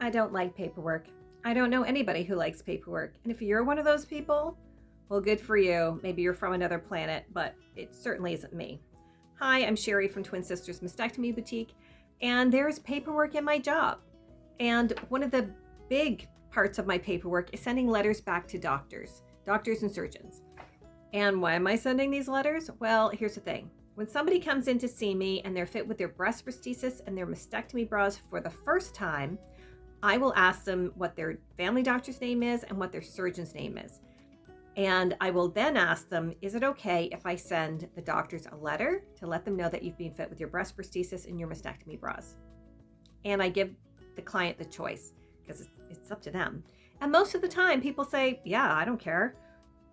I don't like paperwork. I don't know anybody who likes paperwork. And if you're one of those people, well, good for you. Maybe you're from another planet, but it certainly isn't me. Hi, I'm Sherry from Twin Sisters Mastectomy Boutique, and there's paperwork in my job. And one of the big parts of my paperwork is sending letters back to doctors and surgeons. And why am I sending these letters? Well, here's the thing. When somebody comes in to see me and they're fit with their breast prosthesis and their mastectomy bras for the first time, I will ask them what their family doctor's name is and what their surgeon's name is. And I will then ask them, is it okay if I send the doctors a letter to let them know that you've been fit with your breast prosthesis and your mastectomy bras? And I give the client the choice because it's up to them. And most of the time people say, yeah, I don't care.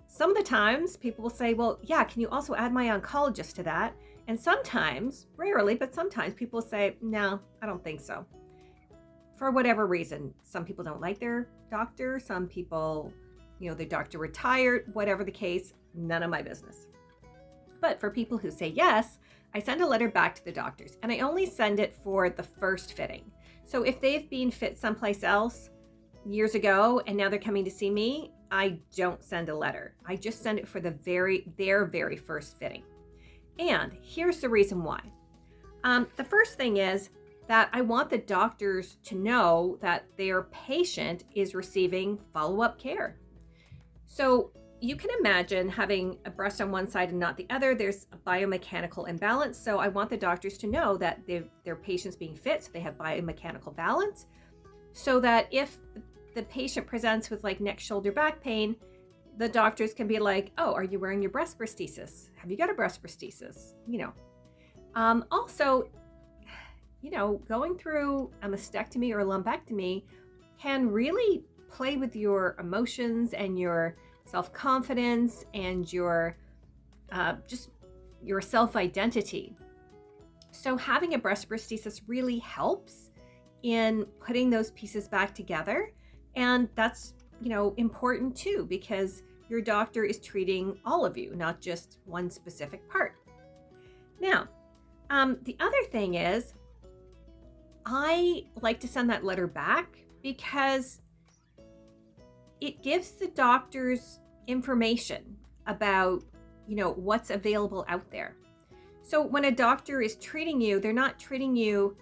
Some of the times people will say, well, yeah, can you also add my oncologist to that? And sometimes, rarely, but sometimes people say, no, I don't think so. For whatever reason, some people don't like their doctor, some people, their doctor retired, whatever the case, none of my business. But for people who say yes, I send a letter back to the doctors, and I only send it for the first fitting. So if they've been fit someplace else years ago and now they're coming to see me, I don't send a letter. I just send it for their very first fitting. And here's the reason why. The first thing is that I want the doctors to know that their patient is receiving follow-up care. So you can imagine having a breast on one side and not the other. There's a biomechanical imbalance. So I want the doctors to know that their patient's being fit, so they have biomechanical balance, so that if the patient presents with like neck, shoulder, back pain, the doctors can be like, oh, are you wearing your breast prosthesis? Have you got a breast prosthesis? Also, going through a mastectomy or a lumpectomy can really play with your emotions and your self-confidence and your self-identity. So having a breast prosthesis really helps in putting those pieces back together. And that's, important too, because your doctor is treating all of you, not just one specific part. Now, the other thing is, I like to send that letter back because it gives the doctors information about, what's available out there. So when a doctor is treating you, they're not treating you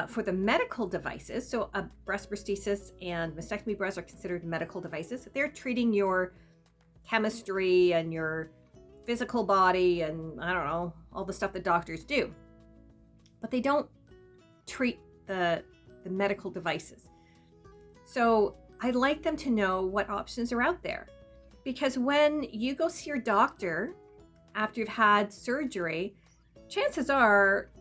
for the medical devices. So a breast prosthesis and mastectomy bras are considered medical devices. They're treating your chemistry and your physical body and I don't know, all the stuff that doctors do. But they don't treat the medical devices. So I'd like them to know what options are out there. Because when you go see your doctor after you've had surgery, chances are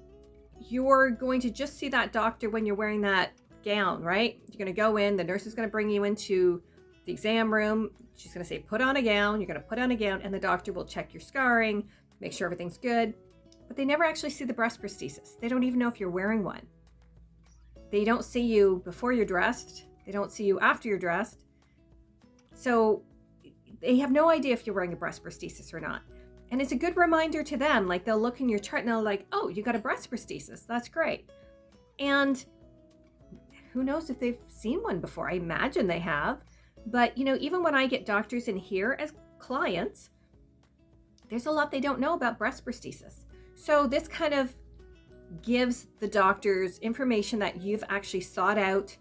you're going to just see that doctor when you're wearing that gown, right? You're going to go in, the nurse is going to bring you into the exam room. She's going to say, put on a gown. You're going to put on a gown, and the doctor will check your scarring, make sure everything's good. But they never actually see the breast prosthesis. They don't even know if you're wearing one. They don't see you before you're dressed. They don't see you after you're dressed. So they have no idea if you're wearing a breast prosthesis or not. And it's a good reminder to them, like they'll look in your chart and they'll like, oh, you got a breast prosthesis. That's great. And who knows if they've seen one before? I imagine they have. But, even when I get doctors in here as clients, there's a lot they don't know about breast prosthesis. So this kind of gives the doctors information that you've actually sought out,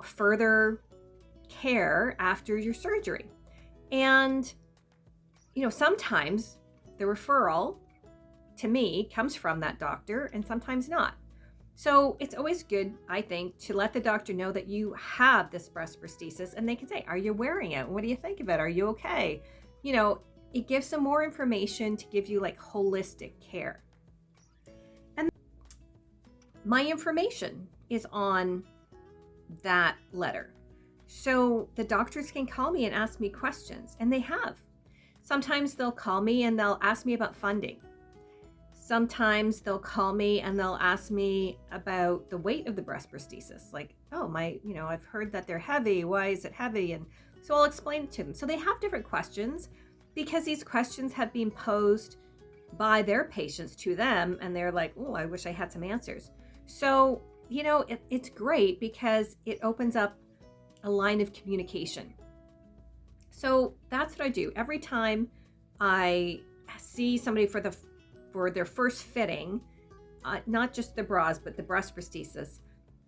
further care after your surgery. And sometimes the referral to me comes from that doctor and sometimes not. So it's always good, I think, to let the doctor know that you have this breast prosthesis and they can say, are you wearing it? What do you think of it? Are you okay? It gives them more information to give you like holistic care. And my information is on that letter. So the doctors can call me and ask me questions, and they have. Sometimes they'll call me and they'll ask me about funding. Sometimes they'll call me and they'll ask me about the weight of the breast prosthesis. Like, oh, I've heard that they're heavy. Why is it heavy? And so I'll explain it to them. So they have different questions because these questions have been posed by their patients to them. And they're like, oh, I wish I had some answers. So it's great because it opens up a line of communication. So that's what I do. Every time I see somebody for their first fitting, not just the bras, but the breast prosthesis,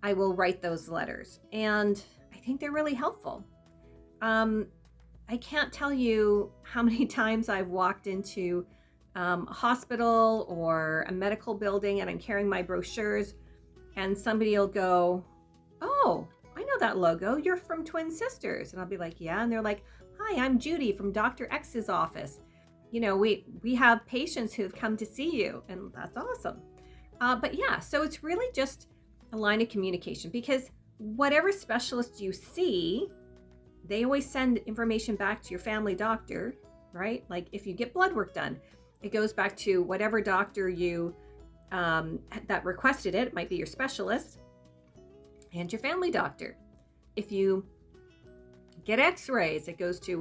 I will write those letters. And I think they're really helpful. I can't tell you how many times I've walked into a hospital or a medical building and I'm carrying my brochures and somebody will go, "Oh, I know that logo. You're from Twin Sisters." And I'll be like, "Yeah." And they're like, "Hi, I'm Judy from Dr. X's office. We have patients who've come to see you." And that's awesome. But yeah, so it's really just a line of communication because whatever specialist you see, they always send information back to your family doctor, right? Like if you get blood work done, it goes back to whatever doctor you that requested it. It might be your specialist and your family doctor. If you get x-rays, it goes to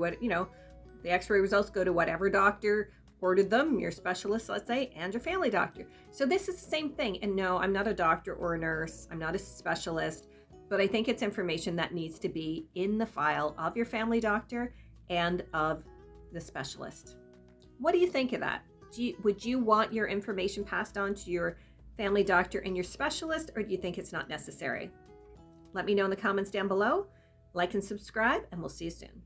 the x-ray results go to whatever doctor ordered them, your specialist, let's say, and your family doctor. So this is the same thing. And no, I'm not a doctor or a nurse. I'm not a specialist, but I think it's information that needs to be in the file of your family doctor and of the specialist. What do you think of that? Would you want your information passed on to your family doctor and your specialist, or do you think it's not necessary? Let me know in the comments down below. Like and subscribe, and we'll see you soon.